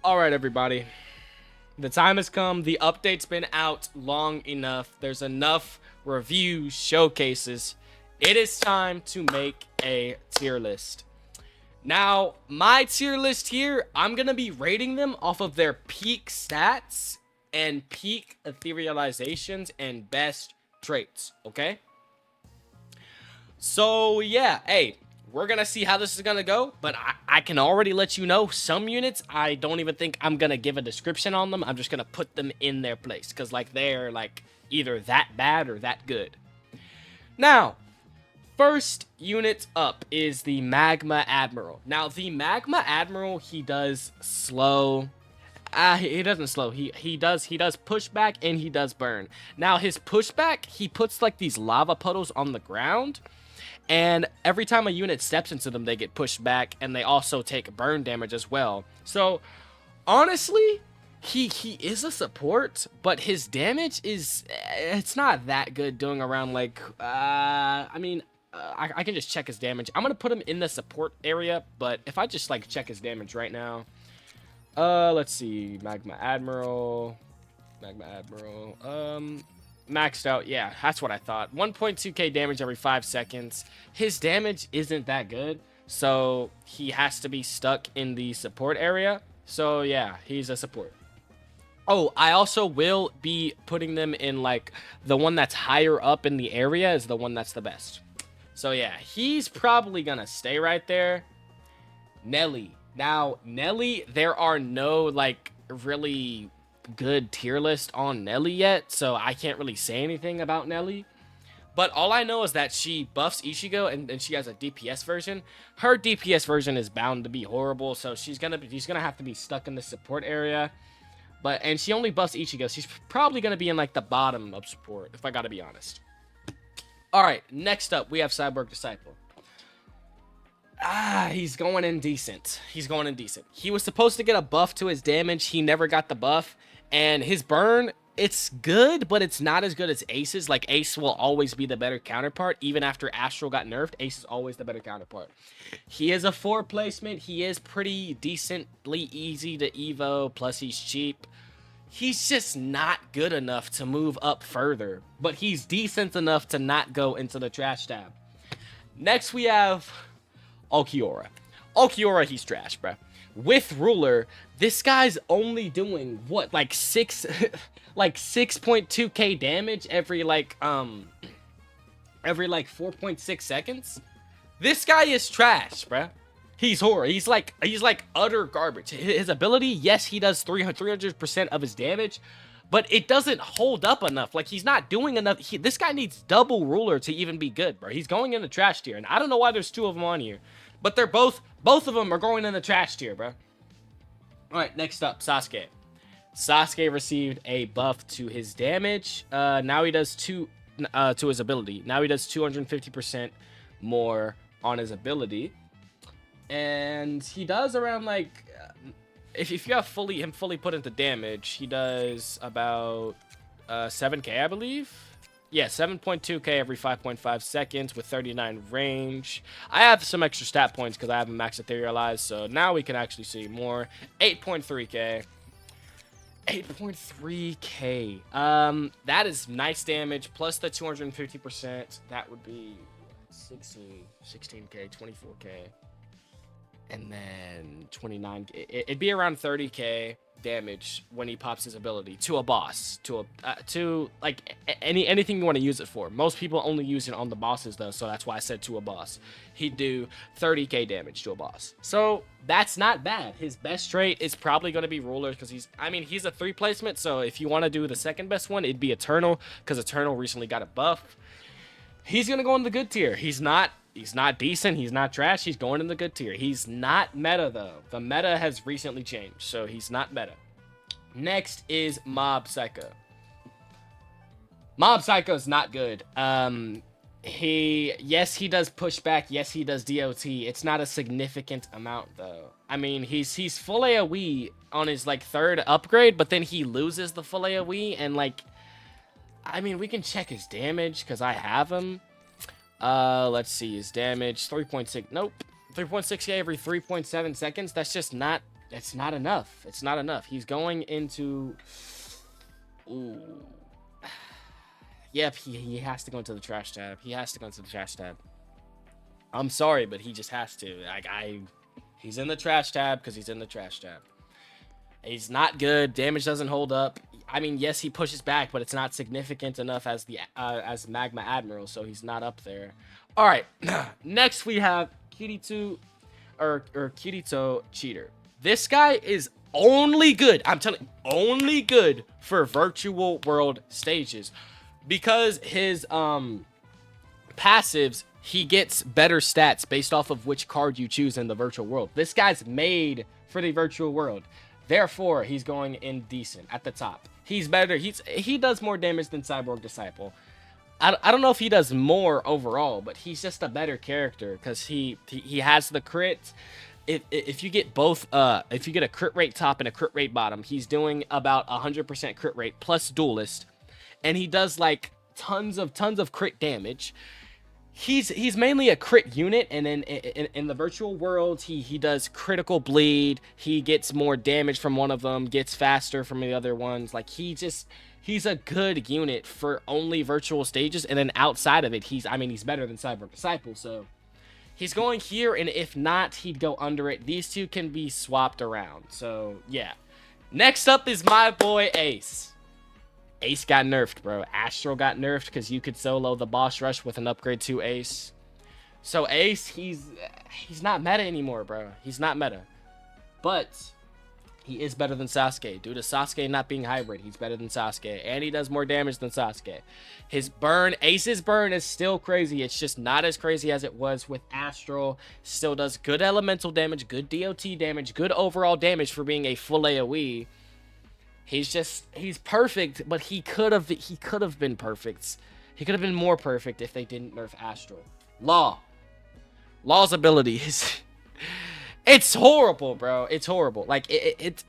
All right, everybody. The time has come. The update's been out long enough. There's enough reviews, showcases. It is time to make a tier list. Now, my tier list here, I'm going to be rating them off of their peak stats and peak etherealizations and best traits, okay? So, yeah, hey, we're going to see how this is going to go, but I can already let you know some units, I don't even think I'm going to give a description on them. I'm just going to put them in their place because, like, they're, like, either that bad or that good. Now, first unit up is the Magma Admiral. Now, the Magma Admiral, he does slow. He doesn't slow. He does pushback and he does burn. Now, his pushback, he puts, like, these lava puddles on the ground. And every time a unit steps into them, they get pushed back, and they also take burn damage as well. So, honestly, he is a support, but his damage is, it's not that good doing around, like, I can just check his damage. I'm going to put him in the support area, but if I just, like, check his damage right now, let's see, Magma Admiral, maxed out, yeah, that's what I thought. 1.2k damage every 5 seconds. His damage isn't that good, so he has to be stuck in the support area. So yeah, he's a support. Oh, I also will be putting them in, like, the one that's higher up in the area is the one that's the best. So yeah, he's probably gonna stay right there. Nelly. Now, Nelly, there are no, like, really good tier list on Nelly yet, so I can't really say anything about Nelly. But all I know is that she buffs Ichigo and she has a DPS version. Her DPS version is bound to be horrible, so she's gonna have to be stuck in the support area. And she only buffs Ichigo. She's probably gonna be in, like, the bottom of support, if I gotta be honest. Alright, next up we have Cyborg Disciple. He's going in decent. He was supposed to get a buff to his damage. He never got the buff. And his burn, it's good, but it's not as good as Ace's. Like, Ace will always be the better counterpart. Even after Astral got nerfed, Ace is always the better counterpart. He is a 4 placement. He is pretty decently easy to evo, plus he's cheap. He's just not good enough to move up further, but he's decent enough to not go into the trash tab. Next, we have Ulquiorra. Ulquiorra, he's trash, bruh. With Ruler, this guy's only doing what, like 6.2k damage every 4.6 seconds. This guy is trash, bruh. He's horror. He's like utter garbage. His ability, yes, he does 300% of his damage, but it doesn't hold up enough. Like, he's not doing enough. This guy needs double Ruler to even be good, bro. He's going in the trash tier, and I don't know why there's 2 of them on here. But they're both of them are going in the trash tier, bro. Alright, next up, Sasuke. Sasuke received a buff to his damage. Now he does to his ability. Now he does 250% more on his ability. And he does around, like, if you have him fully put into damage, he does about 7k, I believe. Yeah, 7.2k every 5.5 seconds with 39 range. I have some extra stat points because I have him max etherealized, so now we can actually see more. 8.3k. 8.3k. That is nice damage, plus the 250%. That would be 16k, 24k. And then 29k. It'd be around 30k damage when he pops his ability to a boss, to like anything you want to use it for. Most people only use it on the bosses though, so that's why I said to a boss. He'd do 30k damage to a boss, so that's not bad. His best trait is probably going to be Ruler because he's a 3 placement, so if you want to do the second best one, it'd be Eternal because Eternal recently got a buff. He's gonna go in the good tier. He's not decent. He's not trash. He's going in the good tier. He's not meta, though. The meta has recently changed, so he's not meta. Next is Mob Psycho. Mob Psycho's not good. Yes, he does pushback. Yes, he does DOT. It's not a significant amount, though. I mean, he's full AoE on his, like, 3rd upgrade, but then he loses the full AoE, and, like, I mean, we can check his damage, because I have him. Let's see, his damage, 3.6, nope. 3.6k every 3.7 seconds. That's just not It's not enough. It's not enough. He's going into... Ooh. Yep, he has to go into the trash tab. He has to go into the trash tab. I'm sorry, but he just has to. He's in the trash tab because he's in the trash tab. He's not good. Damage doesn't hold up. I mean, yes, he pushes back, but it's not significant enough as the as Magma Admiral, so he's not up there. All right, next we have Kirito or Kirito Cheater. This guy is only good. I'm telling you, only good for virtual world stages because his passives, he gets better stats based off of which card you choose in the virtual world. This guy's made for the virtual world. Therefore, he's going in decent at the top. He's better. He does more damage than Cyborg Disciple. I don't know if he does more overall, but he's just a better character because he has the crits. If you get both, if you get a crit rate top and a crit rate bottom, he's doing about 100% crit rate plus duelist, and he does like tons of crit damage. He's mainly a crit unit, and then in the virtual world, he does critical bleed. He gets more damage from one of them, gets faster from the other ones. Like he's a good unit for only virtual stages, and then outside of it, he's better than Cyborg Disciple. So he's going here, and if not, he'd go under it. These two can be swapped around. So yeah. Next up is my boy Ace. Ace got nerfed, bro. Astral got nerfed because you could solo the boss rush with an upgrade to Ace. So Ace, he's not meta anymore, bro. He's not meta. But he is better than Sasuke. Due to Sasuke not being hybrid, he's better than Sasuke. And he does more damage than Sasuke. His burn, Ace's burn is still crazy. It's just not as crazy as it was with Astral. Still does good elemental damage, good DOT damage, good overall damage for being a full AoE. He's perfect, but he could have been perfect. He could have been more perfect if they didn't nerf Astral. Law's ability is it's horrible, bro. It's horrible. Like it's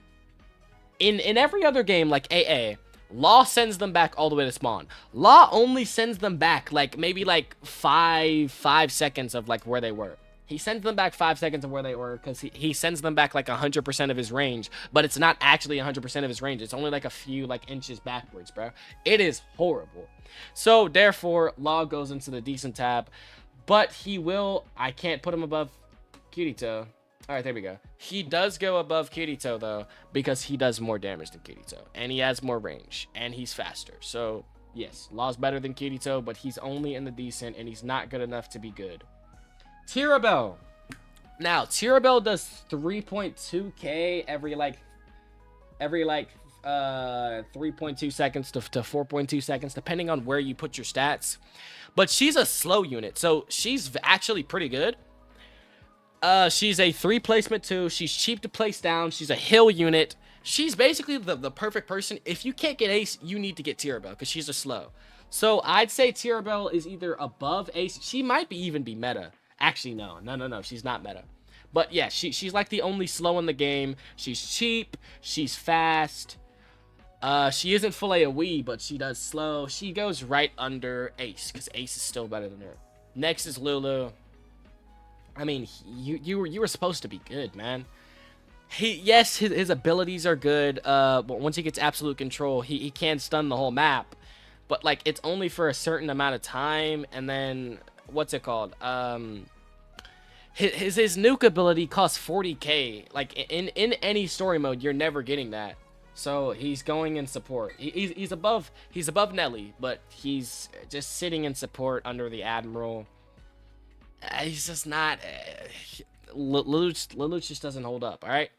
in every other game like AA, Law sends them back all the way to spawn. Law only sends them back like maybe like 5 seconds of like where they were. He sends them back 5 seconds of where they were because he sends them back like 100% of his range, but it's not actually 100% of his range. It's only like a few like inches backwards, bro. It is horrible. So therefore, Law goes into the decent tab, but he will. I can't put him above Kirito. All right, there we go. He does go above Kirito though because he does more damage than Kirito, and he has more range, and he's faster. So yes, Law's better than Kirito, but he's only in the decent, and he's not good enough to be good. Tirael. Now, Tirael does 3.2k every 3.2 seconds to 4.2 seconds, depending on where you put your stats. But she's a slow unit, so she's actually pretty good. She's a 3 placement 2. She's cheap to place down. She's a heal unit. She's basically the perfect person. If you can't get Ace, you need to get Tirael because she's a slow. So I'd say Tirael is either above Ace. She might even be meta. Actually, no, she's not meta. But yeah, she's like the only slow in the game. She's cheap, she's fast. She isn't full AoE, but she does slow. She goes right under Ace, because Ace is still better than her. Next is Lulu. I mean, you were supposed to be good, man. His abilities are good. But once he gets absolute control, he can stun the whole map. But like, it's only for a certain amount of time, and then what's it called? His nuke ability costs 40k. Like in any story mode, you're never getting that. So he's going in support. He's above Nelly, but he's just sitting in support under the Admiral. He's just not. Lulu just doesn't hold up. All right.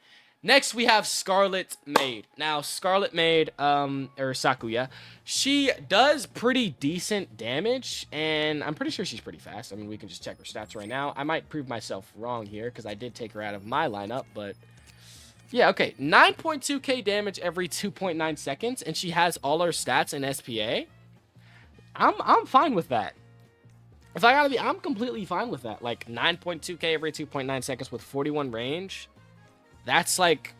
Next, we have Scarlet Maid. Now, Scarlet Maid, or Sakuya, she does pretty decent damage, and I'm pretty sure she's pretty fast. I mean, we can just check her stats right now. I might prove myself wrong here, because I did take her out of my lineup, but yeah, okay. 9.2k damage every 2.9 seconds, and she has all her stats in SPA. I'm fine with that. If I gotta be, I'm completely fine with that. Like, 9.2k every 2.9 seconds with 41 range. That's like,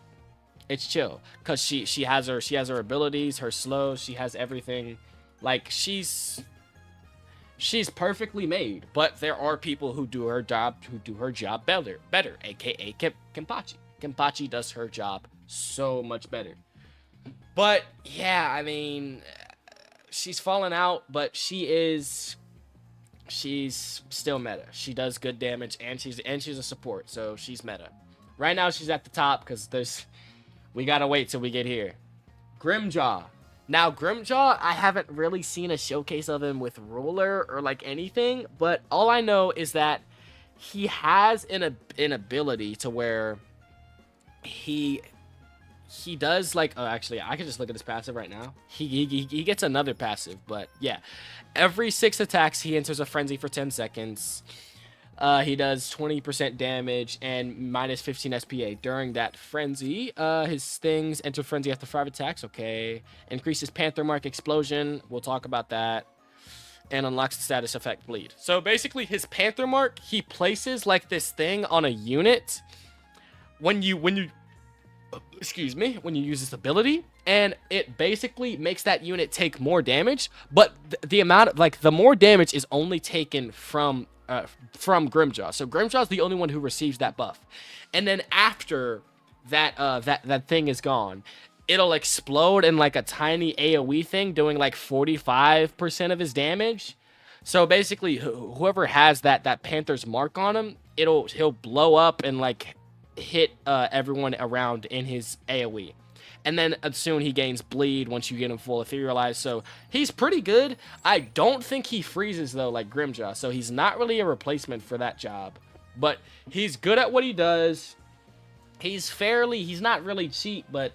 it's chill, cause she has her abilities, her slows, she has everything. Like she's perfectly made. But there are people who do her job better, aka Kenpachi. Kenpachi does her job so much better. But yeah, I mean, she's fallen out, but she's still meta. She does good damage, and she's a support, so she's meta. Right now, she's at the top because we gotta wait till we get here. Grimjaw. Now, Grimjaw, I haven't really seen a showcase of him with Ruler or like anything, but all I know is that he has an ability to where he does like, oh, actually, I can just look at his passive right now. He gets another passive, but yeah, every 6 attacks he enters a frenzy for 10 seconds. He does 20% damage and minus 15 SPA during that frenzy. His things enter frenzy after 5 attacks. Okay. Increases Panther Mark Explosion. We'll talk about that. And unlocks the status effect Bleed. So basically, his Panther Mark, he places like this thing on a unit when you use this ability, and it basically makes that unit take more damage. But the amount of the more damage is only taken from Grimjaw. So Grimjaw is the only one who receives that buff. And then after that that thing is gone, it'll explode in like a tiny AoE thing doing like 45% of his damage. So basically whoever has that Panther's mark on him, he'll blow up and like hit everyone around in his AoE. And then soon he gains Bleed once you get him full etherealized. So he's pretty good. I don't think he freezes, though, like Grimjaw. So he's not really a replacement for that job. But he's good at what he does. He's not really cheap, but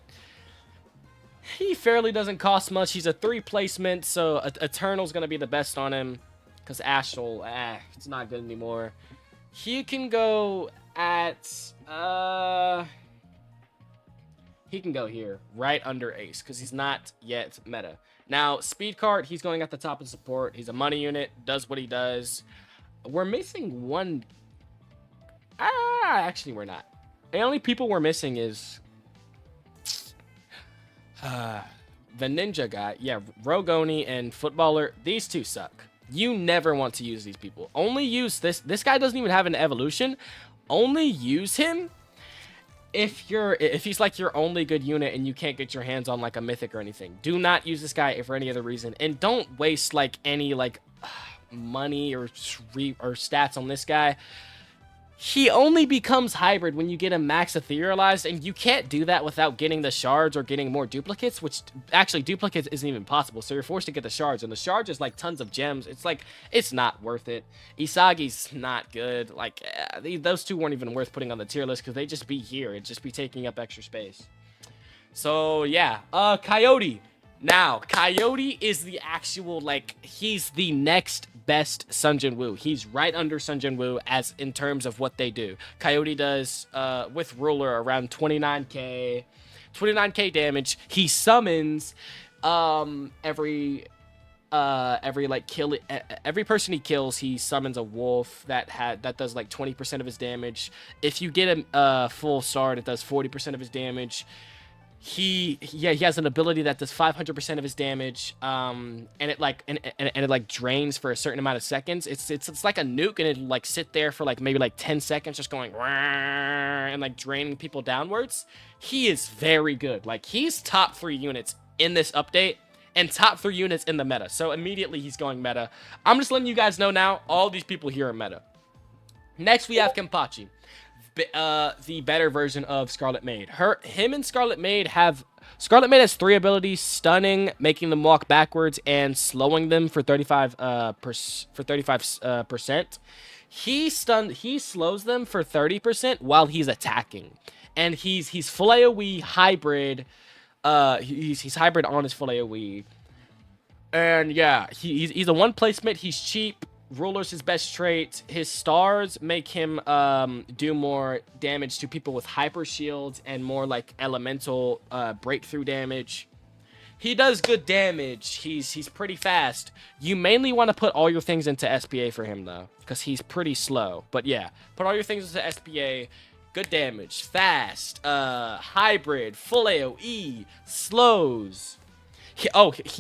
he fairly doesn't cost much. He's a 3 placement, so Eternal's going to be the best on him. Because Astral, it's not good anymore. He can go at... he can go here, right under Ace, because he's not yet meta. Now, Speed Cart, he's going at the top of support. He's a money unit, does what he does. We're missing one... actually, we're not. The only people we're missing is... the ninja guy. Yeah, Rogoni and Footballer. These two suck. You never want to use these people. Only use this. This guy doesn't even have an evolution. Only use him if he's like your only good unit and you can't get your hands on like a mythic or anything. Do not use this guy for any other reason, and don't waste like any like money or stats on this guy. He only becomes hybrid when you get him max etherealized, and you can't do that without getting the shards or getting more duplicates, which actually duplicates isn't even possible. So you're forced to get the shards, and the shards is like tons of gems. It's like, it's not worth it. Isagi's not good. Like, those two weren't even worth putting on the tier list because they just be here. It'd just be taking up extra space. So yeah, Coyote. Now, Coyote is the actual, like, he's the next best Son-Jinwoo. He's right under Son-Jinwoo as in terms of what they do. Coyote does, with Ruler, around 29k damage. He summons, every person he kills, he summons a wolf that does like 20% of his damage. If you get him, full sword, it does 40% of his damage. He has an ability that does 500% of his damage, and it drains for a certain amount of seconds. It's like a nuke, and it'll like sit there for like maybe like 10 seconds, just going and like draining people downwards. He is very good. Like, he's top 3 units in this update and top 3 units in the meta. So immediately he's going meta. I'm just letting you guys know now. All these people here are meta. Next we have Kenpachi. The better version of Scarlet Maid. Him and Scarlet Maid has 3 abilities: stunning, making them walk backwards, and slowing them for 35%. He slows them for 30% while he's attacking, and he's full AoE hybrid. He's hybrid on his full AoE, and yeah, he's a 1 placement. He's cheap. Ruler's his best trait. His stars make him do more damage to people with hyper shields and more like elemental breakthrough damage. He does good damage. He's pretty fast. You mainly want to put all your things into SPA for him though, because he's pretty slow. But yeah, put all your things into SPA. Good damage, fast, hybrid, full AoE, slows. He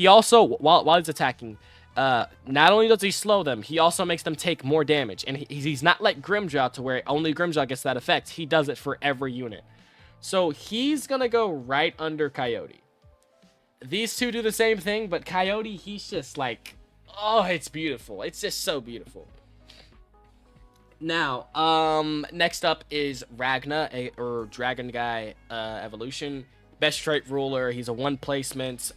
also, while he's attacking, not only does he slow them, he also makes them take more damage. And he's not like Grimjaw to where only Grimjaw gets that effect. He does it for every unit. So he's gonna go right under Coyote. These two do the same thing, but Coyote, he's just like, oh, it's beautiful. It's just so beautiful. Now, next up is Ragna, or Dragon Guy evolution. Best trait ruler. He's a 1 placement.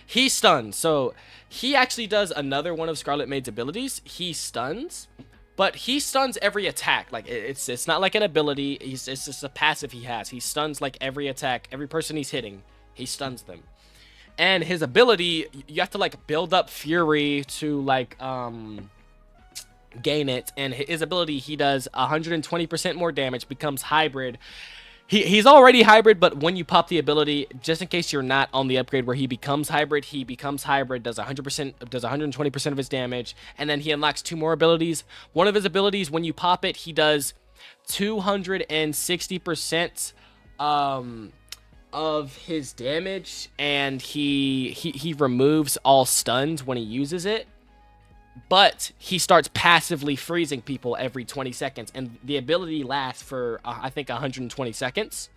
He stuns. So he actually does another one of Scarlet Maid's abilities. He stuns, but he stuns every attack. Like it's not like an ability. It's just a passive he has. He stuns like every attack, every person he's hitting. He stuns them. And his ability, you have to like build up fury to like gain it. And his ability, he does 120% more damage, becomes hybrid. He's already hybrid, but when you pop the ability, just in case you're not on the upgrade where he becomes hybrid, does 100%, does 120% of his damage, and then he unlocks 2 more abilities. One of his abilities, when you pop it, he does 260% of his damage, and he removes all stuns when he uses it. But he starts passively freezing people every 20 seconds, and the ability lasts for, I think, 120 seconds.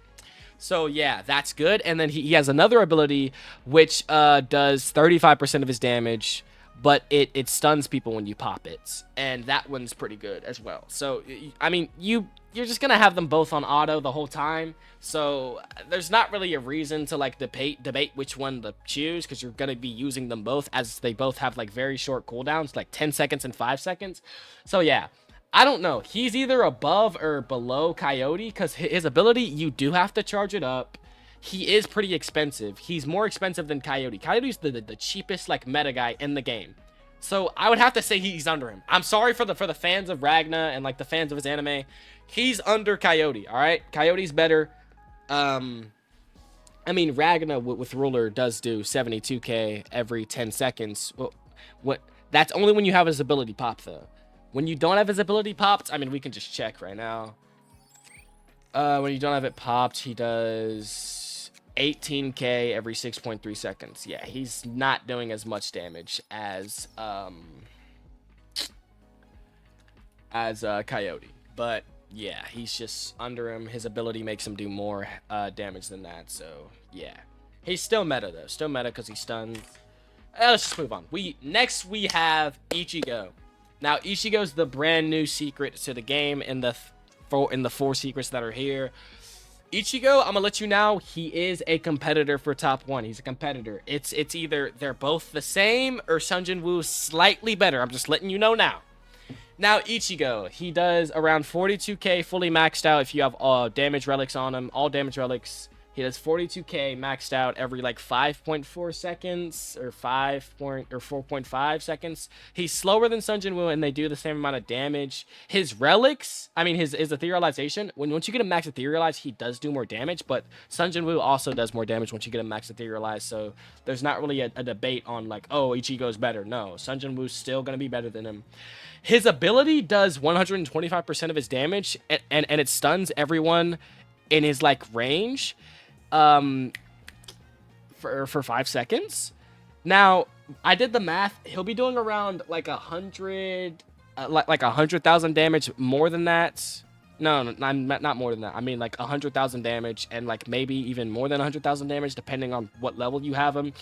So, yeah, that's good. And then he has another ability which does 35% of his damage, but it stuns people when you pop it. And that one's pretty good as well. So, I mean, you're just going to have them both on auto the whole time. So there's not really a reason to like debate which one to choose, because you're going to be using them both, as they both have like very short cooldowns, like 10 seconds and 5 seconds. So yeah, I don't know. He's either above or below Coyote, because his ability, you do have to charge it up. He is pretty expensive. He's more expensive than Coyote. Coyote's the cheapest like meta guy in the game. So I would have to say he's under him. I'm sorry for the fans of Ragna and like the fans of his anime. He's under Coyote, all right? Coyote's better. I mean, Ragna with ruler does do 72k every 10 seconds. Well, that's only when you have his ability pop, though. When you don't have his ability popped, I mean, we can just check right now. When you don't have it popped, he does 18k every 6.3 seconds. Yeah, he's not doing as much damage as Coyote, but yeah, he's just under him. His ability makes him do more damage than that. So yeah, he's still meta though. Still meta because he stuns. Let's just move on. Next we have Ichigo. Now Ichigo's the brand new secret to the game in the 4 secrets that are here. Ichigo, I'm gonna let you know, he is a competitor for top 1. He's a competitor. It's either they're both the same or Son-Jinwoo slightly better. I'm just letting you know now. Now, Ichigo, he does around 42k fully maxed out if you have damage relics on him. All damage relics. He does 42k maxed out every like 5.4 seconds or 4.5 seconds. He's slower than Son-Jinwoo, and they do the same amount of damage. His relics, I mean his etherealization, once you get him max etherealized, he does do more damage, but Son-Jinwoo also does more damage once you get him max etherealized. So there's not really a debate on like, oh, Ichigo's better. No, Son-Jinwoo's still gonna be better than him. His ability does 125% of his damage, and it stuns everyone in his like range for 5 seconds. Now, I did the math. He'll be doing around like 100,000 damage more than that. No, not more than that. I mean like 100,000 damage, and like maybe even more than 100,000 damage depending on what level you have him.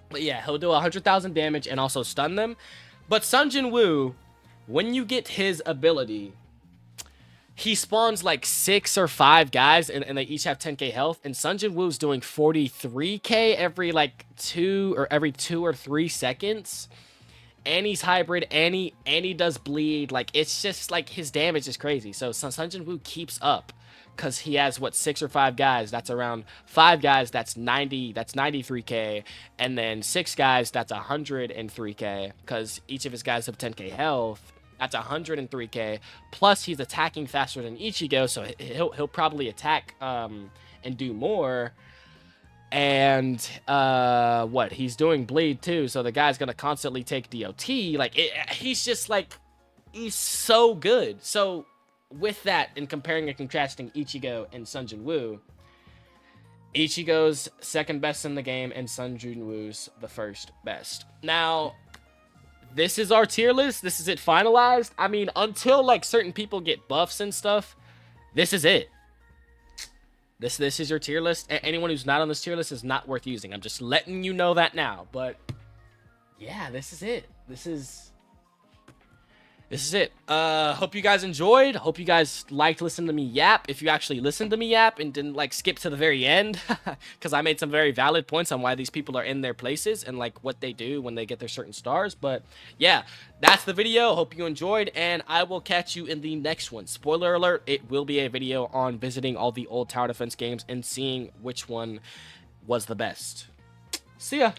But yeah, he'll do 100,000 damage and also stun them. But Son-Jinwoo, when you get his ability, he spawns like 6 or 5 guys, and they each have 10k health. And Son-Jinwoo's doing 43k every like 2 or 3 seconds. And he's hybrid, and he does bleed. Like, it's just like his damage is crazy. So Son-Jinwoo keeps up because he has what, 6 or 5 guys. That's around 5 guys. That's 93k, and then 6 guys. That's 103k because each of his guys have 10k health. That's 103k. Plus, he's attacking faster than Ichigo, so he'll probably attack and do more. And what, he's doing bleed too, so the guy's gonna constantly take DOT. Like, he's just like, he's so good. So with that, in comparing and contrasting Ichigo and Son-Jinwoo, Ichigo's second best in the game and Son-Jinwoo's the first best. Now, this is our tier list. This is it finalized. I mean, until like certain people get buffs and stuff, this is it. This is your tier list. Anyone who's not on this tier list is not worth using. I'm just letting you know that now. But yeah, this is it. This is it. Hope you guys enjoyed. Hope you guys liked listening to me yap. If you actually listened to me yap and didn't like skip to the very end, because I made some very valid points on why these people are in their places and like what they do when they get their certain stars. But yeah, that's the video. Hope you enjoyed, and I will catch you in the next one. Spoiler alert, it will be a video on visiting all the old tower defense games and seeing which one was the best. See ya.